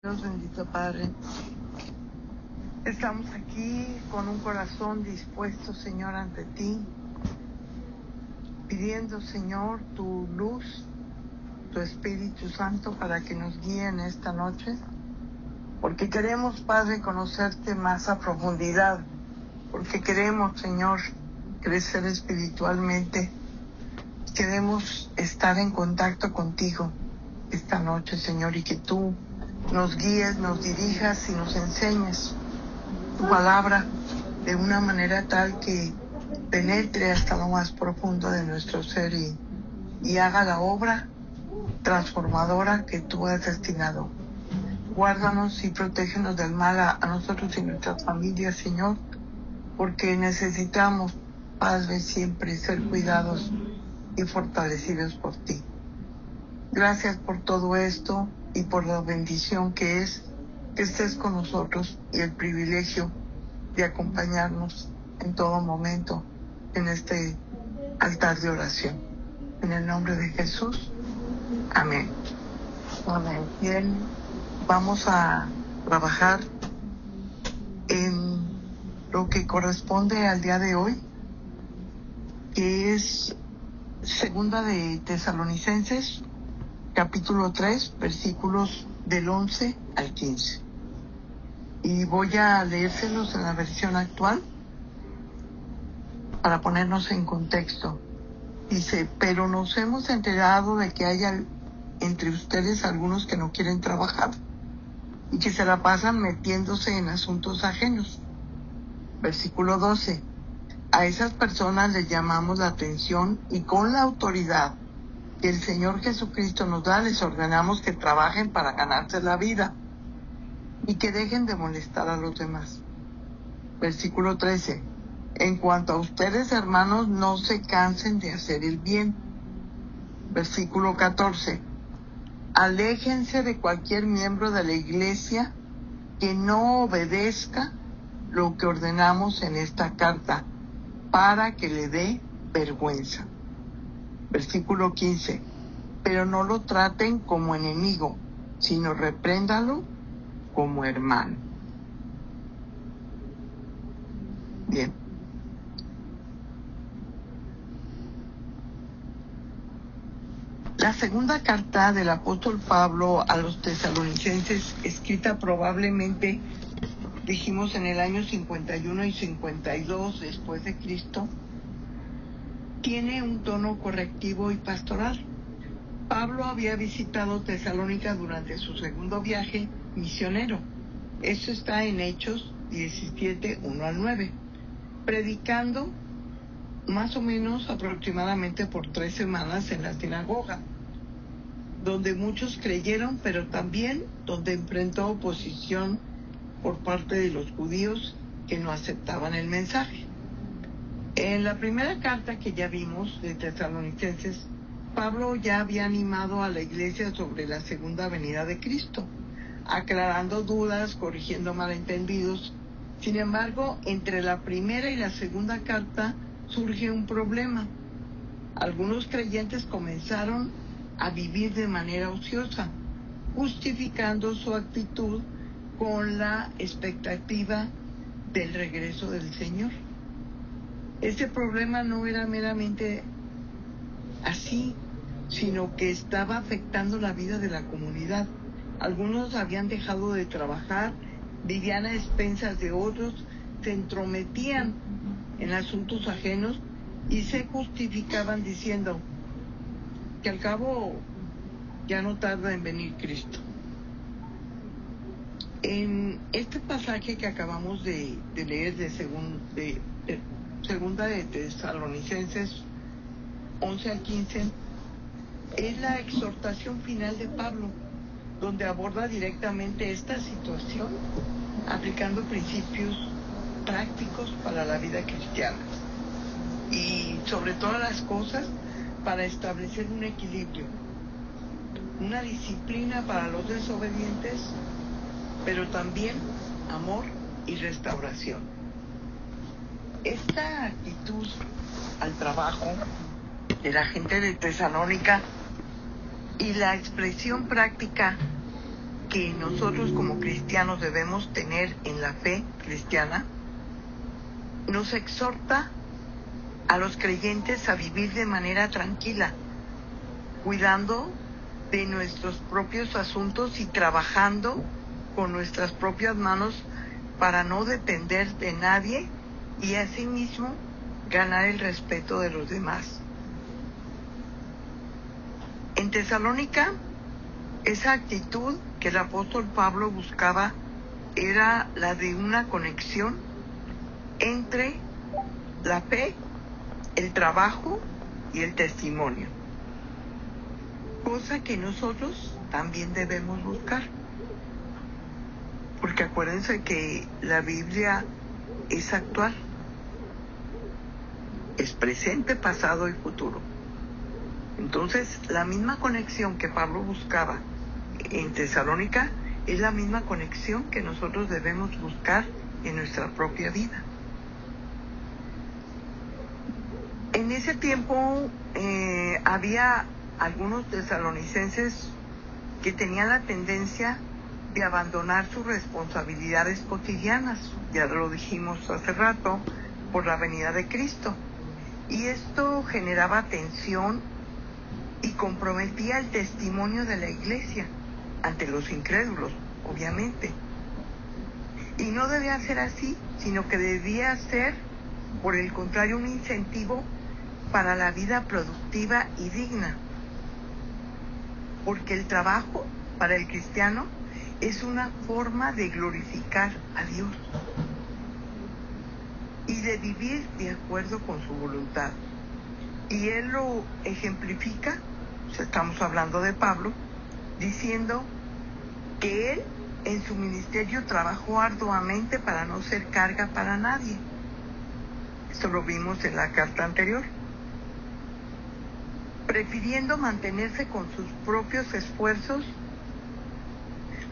Dios bendito Padre, estamos aquí con un corazón dispuesto, Señor, ante ti, pidiendo, Señor, tu luz, tu Espíritu Santo para que nos guíe en esta noche, porque queremos, Padre, conocerte más a profundidad, porque queremos, Señor, crecer espiritualmente, queremos estar en contacto contigo esta noche, Señor, y que tú nos guíes, nos dirijas y nos enseñes tu palabra de una manera tal que penetre hasta lo más profundo de nuestro ser y haga la obra transformadora que tú has destinado. Guárdanos y protégenos del mal a nosotros y nuestras familias, Señor, porque necesitamos, Padre, siempre ser cuidados y fortalecidos por ti. Gracias por todo esto y por la bendición que es que estés con nosotros y el privilegio de acompañarnos en todo momento en este altar de oración. En el nombre de Jesús. Amén. Amén. Bien, vamos a trabajar en lo que corresponde al día de hoy, que es Segunda de Tesalonicenses, capítulo 3, versículos del 11 al 15. Y voy a leérselos en la versión actual para ponernos en contexto. Dice, pero nos hemos enterado de que hay entre ustedes algunos que no quieren trabajar y que se la pasan metiéndose en asuntos ajenos. Versículo 12. A esas personas les llamamos la atención y con la autoridad que el Señor Jesucristo nos da, les ordenamos que trabajen para ganarse la vida y que dejen de molestar a los demás. Versículo 13. En cuanto a ustedes, hermanos, no se cansen de hacer el bien. Versículo 14. Aléjense de cualquier miembro de la iglesia que no obedezca lo que ordenamos en esta carta, para que le dé vergüenza. Versículo 15. Pero no lo traten como enemigo, sino repréndalo como hermano. Bien. La segunda carta del apóstol Pablo a los tesalonicenses, escrita probablemente, dijimos, en el año 51 y 52 después de Cristo, tiene un tono correctivo y pastoral. Pablo había visitado Tesalónica durante su segundo viaje misionero. Esto está en Hechos 17, 1 al 9, predicando más o menos aproximadamente por 3 semanas en la sinagoga, donde muchos creyeron, pero también donde enfrentó oposición por parte de los judíos que no aceptaban el mensaje. En la primera carta que ya vimos de Tesalonicenses, Pablo ya había animado a la iglesia sobre la segunda venida de Cristo, aclarando dudas, corrigiendo malentendidos. Sin embargo, entre la primera y la segunda carta surge un problema. Algunos creyentes comenzaron a vivir de manera ociosa, justificando su actitud con la expectativa del regreso del Señor. Ese problema no era meramente así, sino que estaba afectando la vida de la comunidad. Algunos habían dejado de trabajar, vivían a expensas de otros, se entrometían en asuntos ajenos y se justificaban diciendo que al cabo ya no tarda en venir Cristo. En este pasaje que acabamos de leer de Segunda de Tesalonicenses 11 al 15, es la exhortación final de Pablo, donde aborda directamente esta situación, aplicando principios prácticos para la vida cristiana y, sobre todas las cosas, para establecer un equilibrio, una disciplina para los desobedientes, pero también amor y restauración. Esta actitud al trabajo de la gente de Tesalónica y la expresión práctica que nosotros como cristianos debemos tener en la fe cristiana, nos exhorta a los creyentes a vivir de manera tranquila, cuidando de nuestros propios asuntos y trabajando con nuestras propias manos para no depender de nadie y asimismo ganar el respeto de los demás. En Tesalónica, esa actitud que el apóstol Pablo buscaba era la de una conexión entre la fe, el trabajo y el testimonio, cosa que nosotros también debemos buscar, porque acuérdense que la Biblia es actual, es presente, pasado y futuro. Entonces, la misma conexión que Pablo buscaba en Tesalónica es la misma conexión que nosotros debemos buscar en nuestra propia vida. En ese tiempo había algunos tesalonicenses que tenían la tendencia de abandonar sus responsabilidades cotidianas, ya lo dijimos hace rato, por la venida de Cristo. Y esto generaba tensión y comprometía el testimonio de la iglesia ante los incrédulos, obviamente. Y no debía ser así, sino que debía ser, por el contrario, un incentivo para la vida productiva y digna. Porque el trabajo, para el cristiano, es una forma de glorificar a Dios y de vivir de acuerdo con su voluntad. Y él lo ejemplifica, estamos hablando de Pablo, diciendo que él en su ministerio trabajó arduamente para no ser carga para nadie. Esto lo vimos en la carta anterior. Prefiriendo mantenerse con sus propios esfuerzos,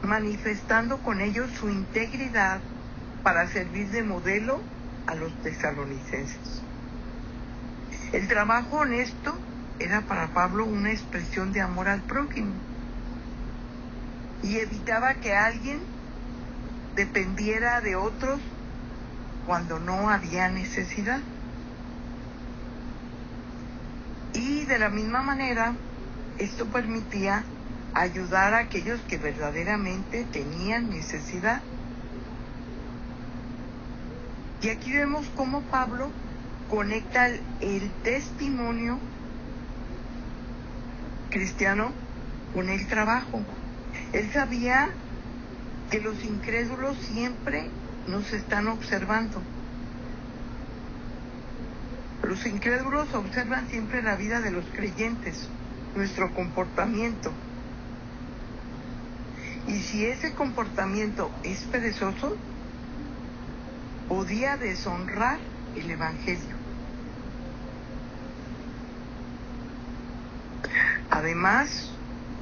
manifestando con ellos su integridad para servir de modelo a los tesalonicenses. El trabajo honesto era para Pablo una expresión de amor al prójimo y evitaba que alguien dependiera de otros cuando no había necesidad. Y de la misma manera, esto permitía ayudar a aquellos que verdaderamente tenían necesidad. Y aquí vemos cómo Pablo conecta el testimonio cristiano con el trabajo. Él sabía que los incrédulos siempre nos están observando. Los incrédulos observan siempre la vida de los creyentes, nuestro comportamiento. Y si ese comportamiento es perezoso, podía deshonrar el Evangelio. Además,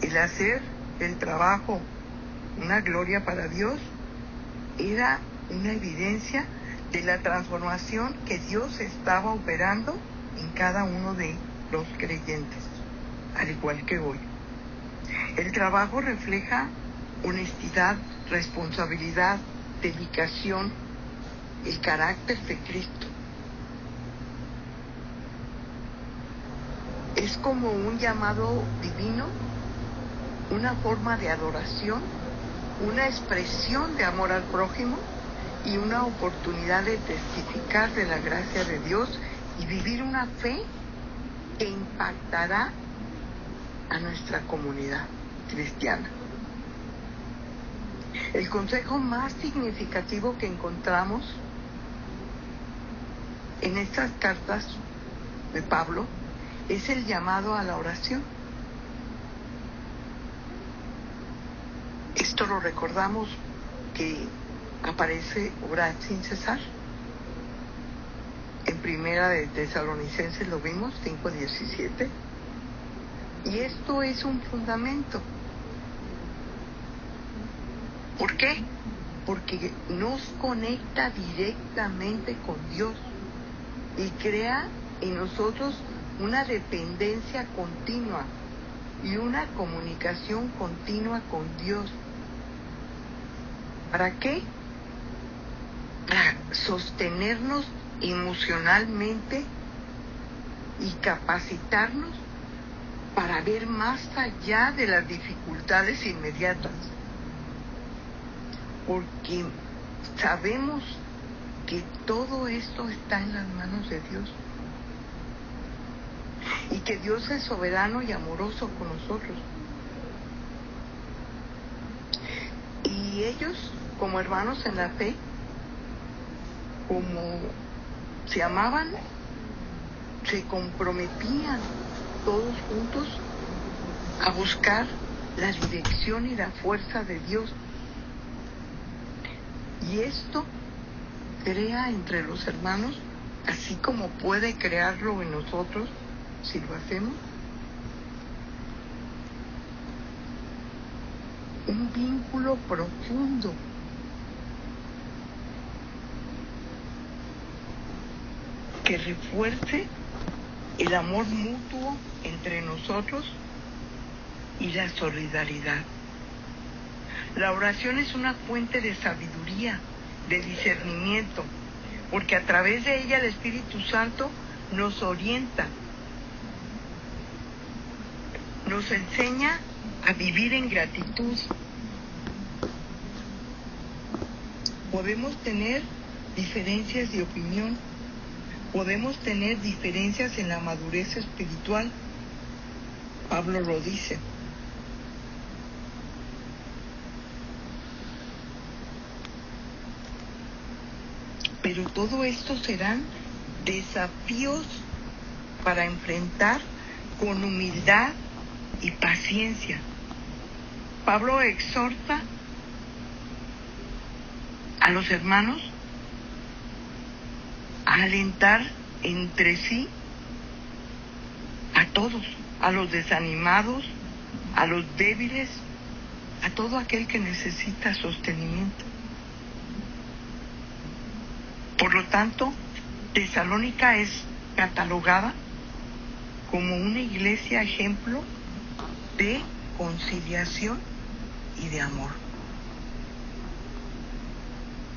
el hacer el trabajo una gloria para Dios era una evidencia de la transformación que Dios estaba operando en cada uno de los creyentes, al igual que hoy. El trabajo refleja honestidad, responsabilidad, dedicación, el carácter de Cristo. Es como un llamado divino, una forma de adoración, una expresión de amor al prójimo y una oportunidad de testificar de la gracia de Dios y vivir una fe que impactará a nuestra comunidad cristiana. El consejo más significativo que encontramos en estas cartas de Pablo es el llamado a la oración. Esto lo recordamos que aparece orar sin cesar. En Primera de Tesalonicenses lo vimos, 5:17. Y esto es un fundamento. ¿Por qué? Porque nos conecta directamente con Dios y crea en nosotros una dependencia continua y una comunicación continua con Dios. ¿Para qué? Para sostenernos emocionalmente y capacitarnos para ver más allá de las dificultades inmediatas. Porque sabemos que todo esto está en las manos de Dios. Y que Dios es soberano y amoroso con nosotros. Y ellos, como hermanos en la fe, como se amaban, se comprometían todos juntos a buscar la dirección y la fuerza de Dios. Y esto crea entre los hermanos, así como puede crearlo en nosotros, si lo hacemos, un vínculo profundo que refuerce el amor mutuo entre nosotros y la solidaridad. La oración es una fuente de sabiduría, de discernimiento, porque a través de ella el Espíritu Santo nos orienta, nos enseña a vivir en gratitud. Podemos tener diferencias de opinión, podemos tener diferencias en la madurez espiritual. Pablo lo dice. Pero todo esto serán desafíos para enfrentar con humildad y paciencia. Pablo exhorta a los hermanos a alentar entre sí a todos, a los desanimados, a los débiles, a todo aquel que necesita sostenimiento. Por lo tanto, Tesalónica es catalogada como una iglesia ejemplo de conciliación y de amor,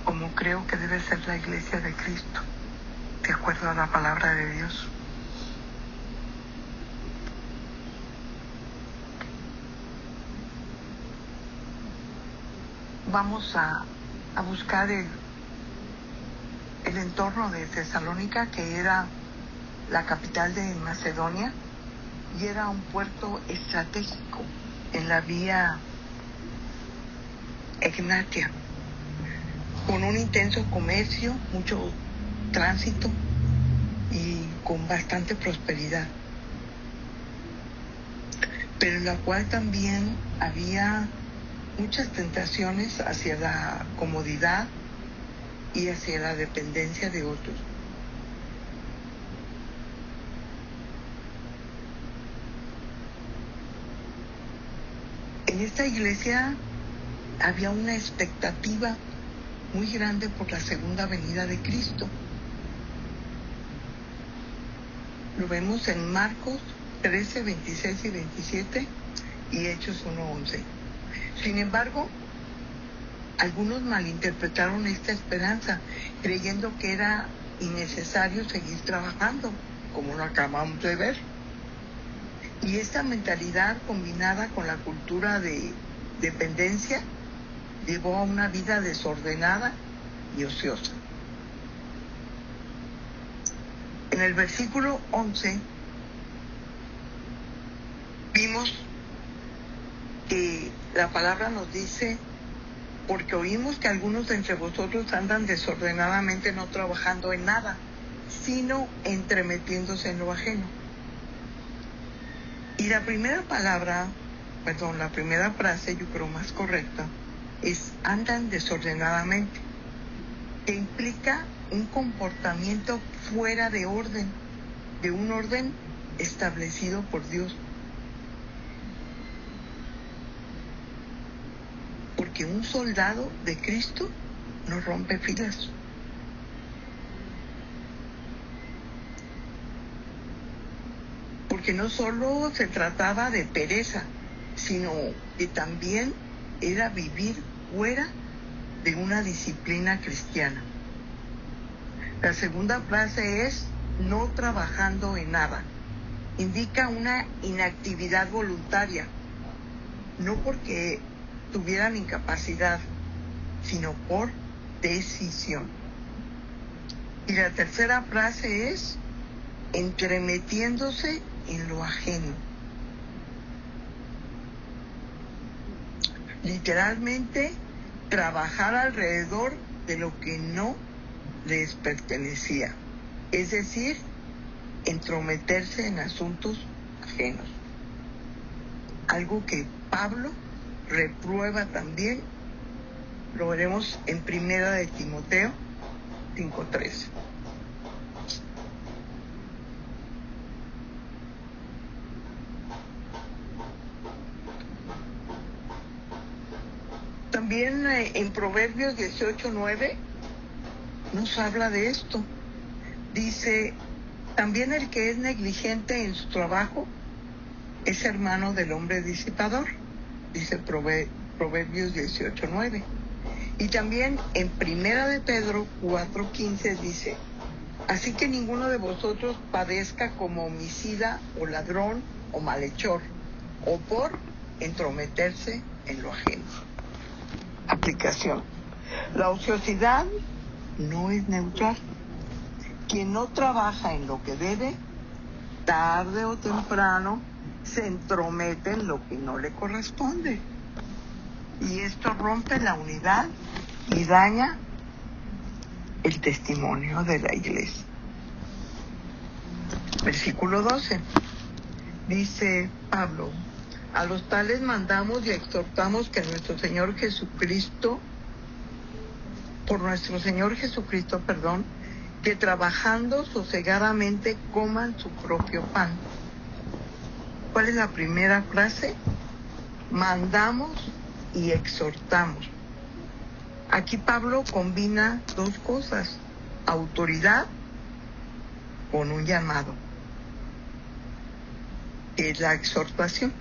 como creo que debe ser la iglesia de Cristo, de acuerdo a la palabra de Dios. Vamos a buscar el entorno de Tesalónica, que era la capital de Macedonia y era un puerto estratégico en la vía Egnatia, con un intenso comercio, mucho tránsito y con bastante prosperidad, pero en la cual también había muchas tentaciones hacia la comodidad y hacia la dependencia de otros. En esta iglesia había una expectativa muy grande por la segunda venida de Cristo. Lo vemos en Marcos 13, 26 y 27 y Hechos 1:11. Sin embargo, algunos malinterpretaron esta esperanza, creyendo que era innecesario seguir trabajando, como lo acabamos de ver. Y esta mentalidad, combinada con la cultura de dependencia, llevó a una vida desordenada y ociosa. En el versículo 11 vimos que la palabra nos dice: porque oímos que algunos de entre vosotros andan desordenadamente, no trabajando en nada, sino entremetiéndose en lo ajeno. Y la primera frase, yo creo más correcta, es andan desordenadamente, que implica un comportamiento fuera de orden, de un orden establecido por Dios. Porque un soldado de Cristo no rompe filas. Porque no solo se trataba de pereza, sino que también era vivir fuera de una disciplina cristiana. La segunda frase es no trabajando en nada. Indica una inactividad voluntaria, no porque tuvieran incapacidad, sino por decisión. Y la tercera frase es entremetiéndose en lo ajeno. Literalmente, trabajar alrededor de lo que no les pertenecía, es decir, entrometerse en asuntos ajenos. Algo que Pablo reprueba también, lo veremos en 1 de Timoteo 5:13. También en Proverbios 18:9 nos habla de esto. Dice, también el que es negligente en su trabajo es hermano del hombre disipador. Dice Proverbios 18:9. Y también en 1 de Pedro 4:15 dice, así que ninguno de vosotros padezca como homicida o ladrón o malhechor, o por entrometerse en lo ajeno. Aplicación. La ociosidad no es neutral. Quien no trabaja en lo que debe, tarde o temprano se entromete en lo que no le corresponde. Y esto rompe la unidad y daña el testimonio de la iglesia. Versículo 12. Dice Pablo, a los tales mandamos y exhortamos que por nuestro Señor Jesucristo, que trabajando sosegadamente coman su propio pan. ¿Cuál es la primera frase? Mandamos y exhortamos. Aquí Pablo combina dos cosas, autoridad con un llamado, que es la exhortación.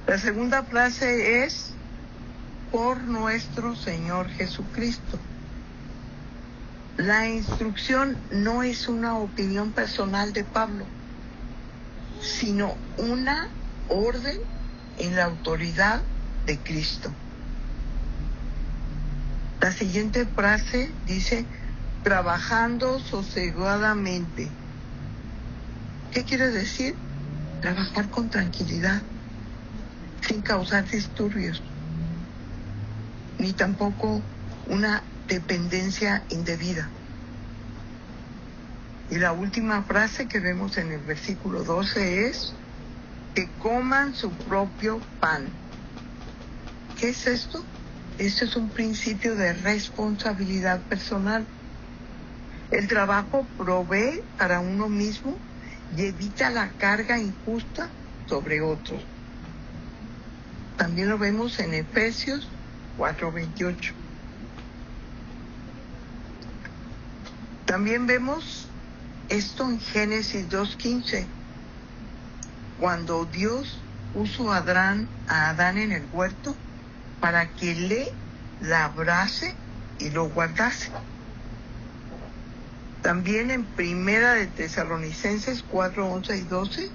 La segunda frase es por nuestro Señor Jesucristo. La instrucción no es una opinión personal de Pablo, sino una orden en la autoridad de Cristo. La siguiente frase dice, trabajando sosegadamente. ¿Qué quiere decir? Trabajar con tranquilidad, sin causar disturbios, ni tampoco una dependencia indebida. Y la última frase que vemos en el versículo 12 es que coman su propio pan. ¿Qué es esto? Esto es un principio de responsabilidad personal. El trabajo provee para uno mismo y evita la carga injusta sobre otros. También lo vemos en Efesios 4:28. También vemos esto en Génesis 2:15, cuando Dios puso a Adán en el huerto para que le labrase y lo guardase. También en 1 de Tesalonicenses 4:11 y 12,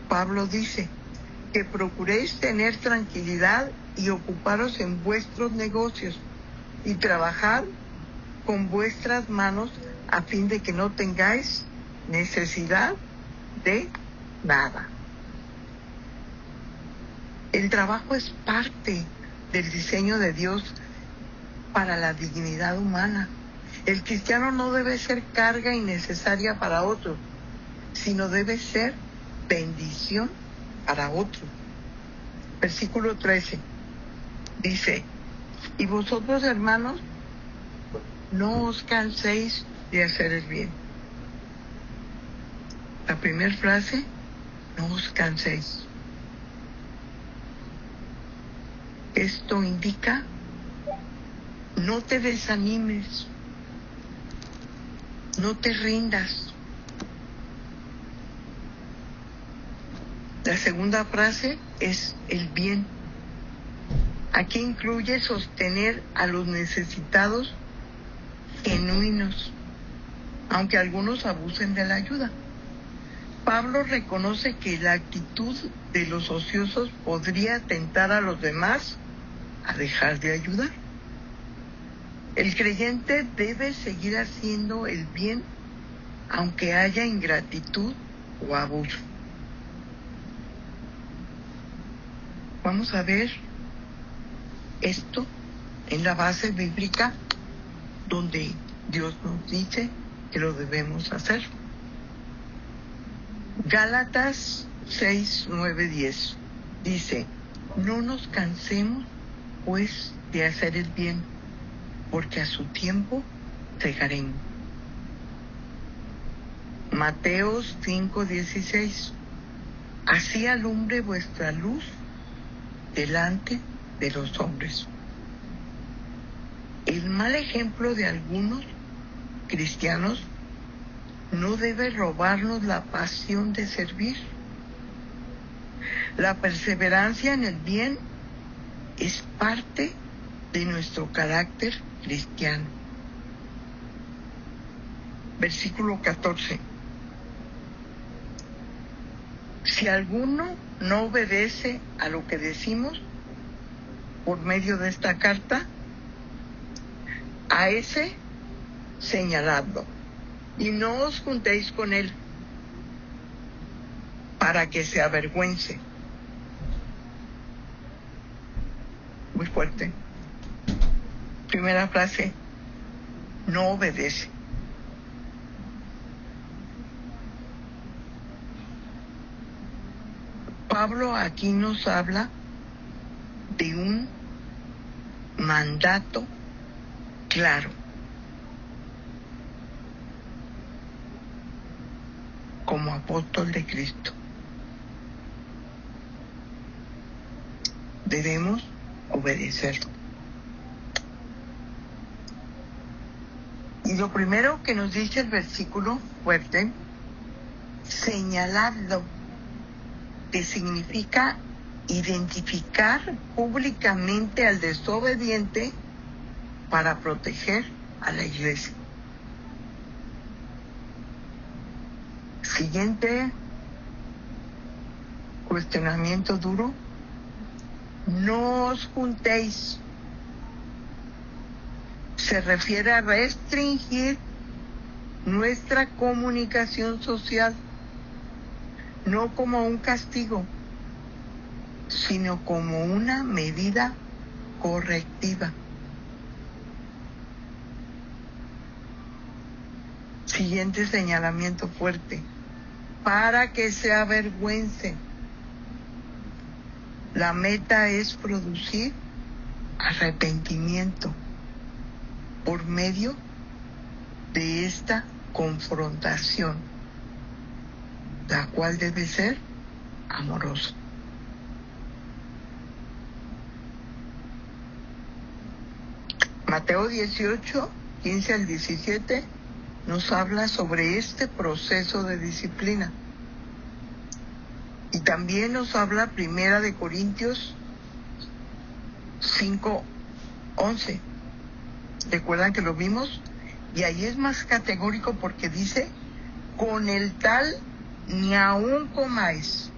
Pablo dice que procuréis tener tranquilidad y ocuparos en vuestros negocios y trabajar con vuestras manos a fin de que no tengáis necesidad de nada. El trabajo es parte del diseño de Dios para la dignidad humana. El cristiano no debe ser carga innecesaria para otros, sino debe ser bendición para otros. Versículo 13 dice, y vosotros, hermanos, no os canséis de hacer el bien. La primera frase, no os canséis. Esto indica, no te desanimes, no te rindas. La segunda frase es el bien. Aquí incluye sostener a los necesitados genuinos, aunque algunos abusen de la ayuda. Pablo reconoce que la actitud de los ociosos podría tentar a los demás a dejar de ayudar. El creyente debe seguir haciendo el bien aunque haya ingratitud o abuso. Vamos a ver esto en la base bíblica donde Dios nos dice que lo debemos hacer. Gálatas 6, 9, 10 dice: no nos cansemos pues de hacer el bien, porque a su tiempo segaremos. Mateos 5, 16 así alumbre vuestra luz delante de los hombres. El mal ejemplo de algunos cristianos no debe robarnos la pasión de servir. La perseverancia en el bien es parte de nuestro carácter cristiano. Versículo 14. Si alguno no obedece a lo que decimos por medio de esta carta, a ese señaladlo y no os juntéis con él para que se avergüence. Muy fuerte. Primera frase: no obedece. Pablo aquí nos habla de un mandato claro. Como apóstol de Cristo, debemos obedecerlo. Y lo primero que nos dice el versículo fuerte: señaladlo, que significa identificar públicamente al desobediente para proteger a la iglesia. Siguiente cuestionamiento duro: no os juntéis. Se refiere a restringir nuestra comunicación social, no como un castigo, sino como una medida correctiva. Siguiente señalamiento fuerte: para que se avergüence. La meta es producir arrepentimiento por medio de esta confrontación, la cual debe ser amorosa. Mateo 18, 15 al 17 nos habla sobre este proceso de disciplina. Y también nos habla Primera de Corintios 5, 11. ¿Recuerdan que lo vimos? Y ahí es más categórico porque dice: con el tal ni aún comáis.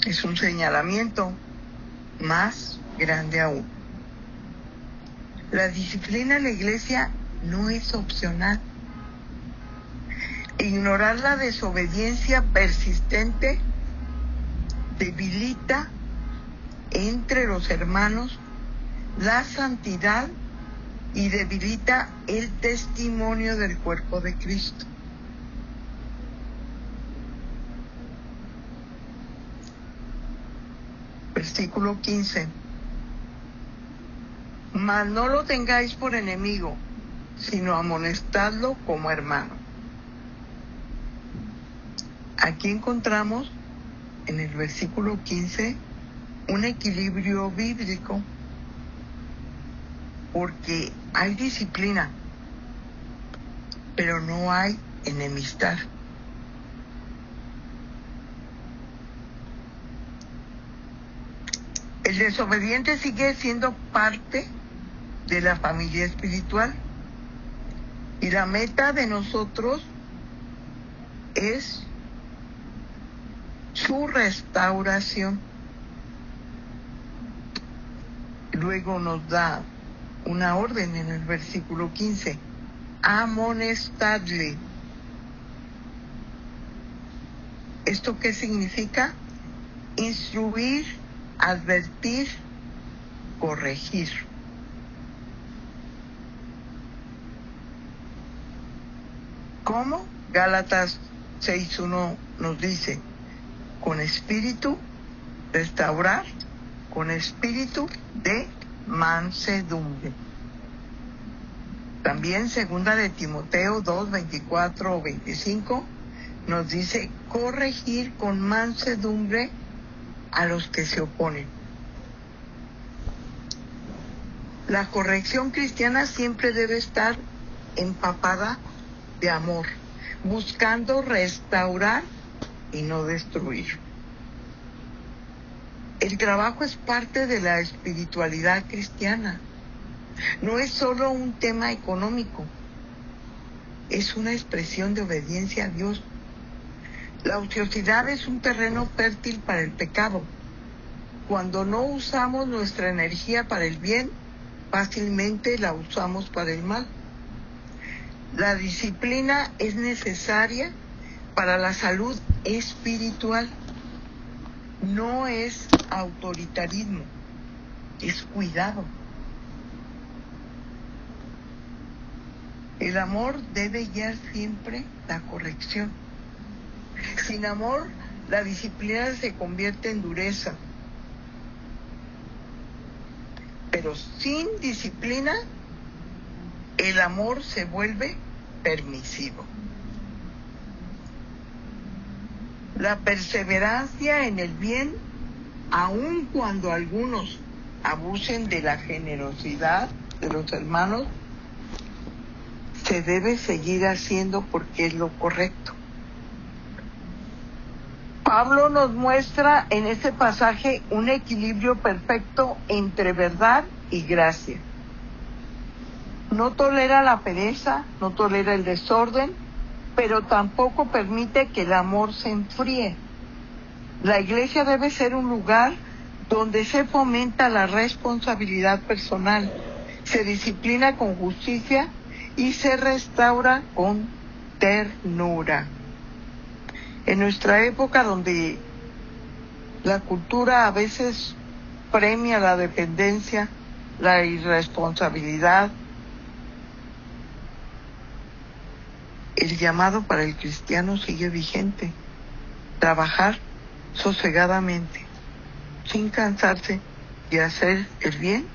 Es un señalamiento más grande aún. La disciplina en la iglesia no es opcional. Ignorar la desobediencia persistente debilita entre los hermanos la santidad y debilita el testimonio del cuerpo de Cristo. Versículo 15. Mas no lo tengáis por enemigo, sino amonestadlo como hermano. Aquí encontramos en el versículo 15 un equilibrio bíblico, porque hay disciplina, pero no hay enemistad. El desobediente sigue siendo parte de la familia espiritual. Y la meta de nosotros es su restauración. Luego nos da una orden en el versículo 15. Amonestadle. ¿Esto qué significa? Instruir, advertir, corregir. ¿Cómo? Gálatas 6:1 nos dice, con espíritu, restaurar, con espíritu de mansedumbre. También segunda de Timoteo 2:24 o 25 nos dice corregir con mansedumbre a los que se oponen. La corrección cristiana siempre debe estar empapada de amor, buscando restaurar y no destruir. El trabajo es parte de la espiritualidad cristiana. No es solo un tema económico, es una expresión de obediencia a Dios. La ociosidad es un terreno fértil para el pecado. Cuando no usamos nuestra energía para el bien, fácilmente la usamos para el mal. La disciplina es necesaria para la salud espiritual. No es autoritarismo, es cuidado. El amor debe guiar siempre la corrección. Sin amor, la disciplina se convierte en dureza. Pero sin disciplina, el amor se vuelve permisivo. La perseverancia en el bien, aun cuando algunos abusen de la generosidad de los hermanos, se debe seguir haciendo porque es lo correcto. Pablo nos muestra en este pasaje un equilibrio perfecto entre verdad y gracia. No tolera la pereza, no tolera el desorden, pero tampoco permite que el amor se enfríe. La iglesia debe ser un lugar donde se fomenta la responsabilidad personal, se disciplina con justicia y se restaura con ternura. En nuestra época, donde la cultura a veces premia la dependencia, la irresponsabilidad, el llamado para el cristiano sigue vigente: trabajar sosegadamente, sin cansarse de hacer el bien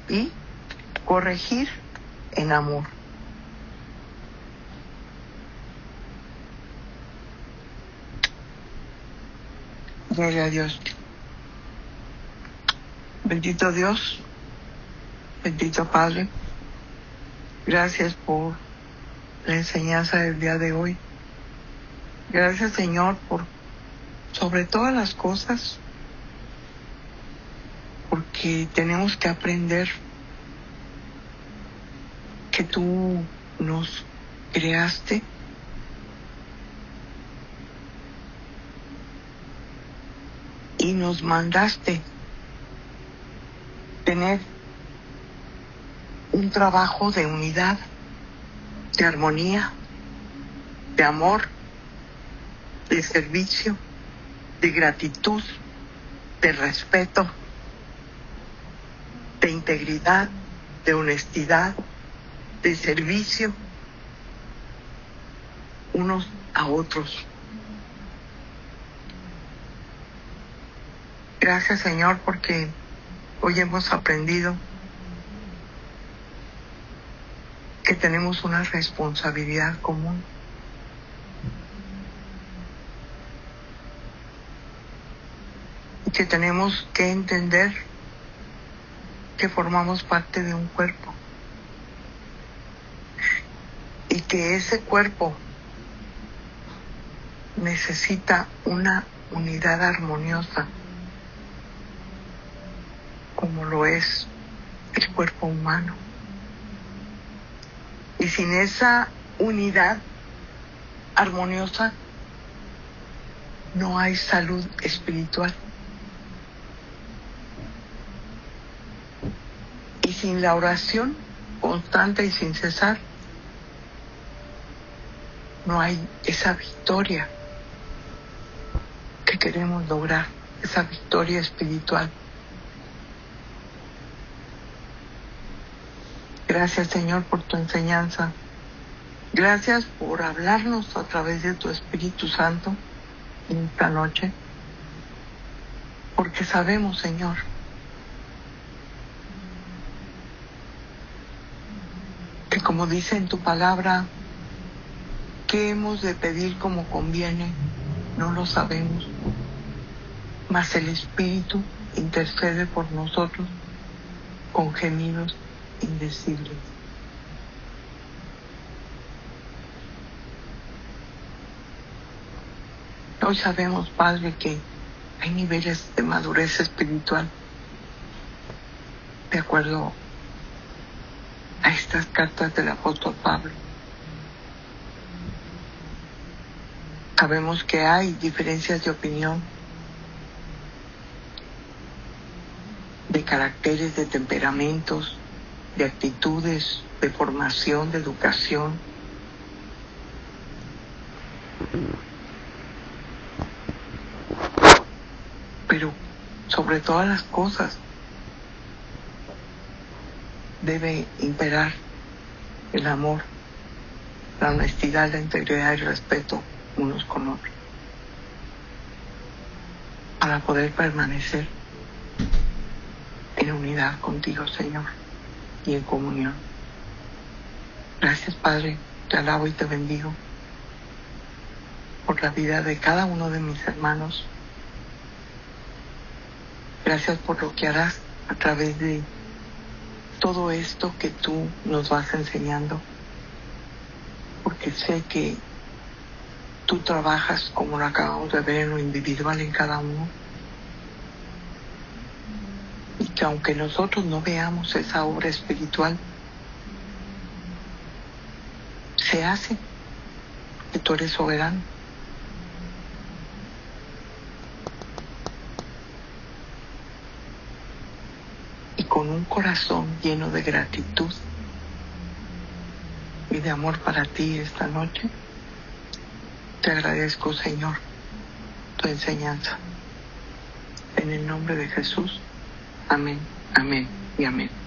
y corregir en amor. Gloria a Dios. Bendito Dios, bendito Padre, gracias por la enseñanza del día de hoy. Gracias, Señor, por sobre todas las cosas, porque tenemos que aprender que tú nos creaste y nos mandaste tener un trabajo de unidad, de armonía, de amor, de servicio, de gratitud, de respeto, de integridad, de honestidad, de servicio unos a otros. Gracias, Señor, porque hoy hemos aprendido que tenemos una responsabilidad común. Y que tenemos que entender que formamos parte de un cuerpo. Y que ese cuerpo necesita una unidad armoniosa. como lo es el cuerpo humano. Y sin esa unidad armoniosa no hay salud espiritual. Y sin la oración constante y sin cesar, no hay esa victoria que queremos lograr, esa victoria espiritual. Gracias, Señor, por tu enseñanza. Gracias por hablarnos a través de tu Espíritu Santo en esta noche. Porque sabemos, Señor, que como dice en tu palabra, ¿qué hemos de pedir como conviene? No lo sabemos. Mas el Espíritu intercede por nosotros con gemidos indecibles. Hoy sabemos, Padre, que hay niveles de madurez espiritual de acuerdo a estas cartas del apóstol Pablo. Sabemos que hay diferencias de opinión, de caracteres, de temperamentos, de actitudes, de formación, de educación. Pero sobre todas las cosas debe imperar el amor, la honestidad, la integridad y el respeto unos con otros para poder permanecer en unidad contigo, Señor, y en comunión. Gracias, Padre, te alabo y te bendigo por la vida de cada uno de mis hermanos. Gracias por lo que harás a través de todo esto que tú nos vas enseñando, porque sé que tú trabajas como lo acabamos de ver en lo individual en cada uno, y que aunque nosotros no veamos esa obra espiritual, se hace, que tú eres soberano. Y con un corazón lleno de gratitud y de amor para ti esta noche, te agradezco, Señor, tu enseñanza. En el nombre de Jesús. Amén, amén y amén.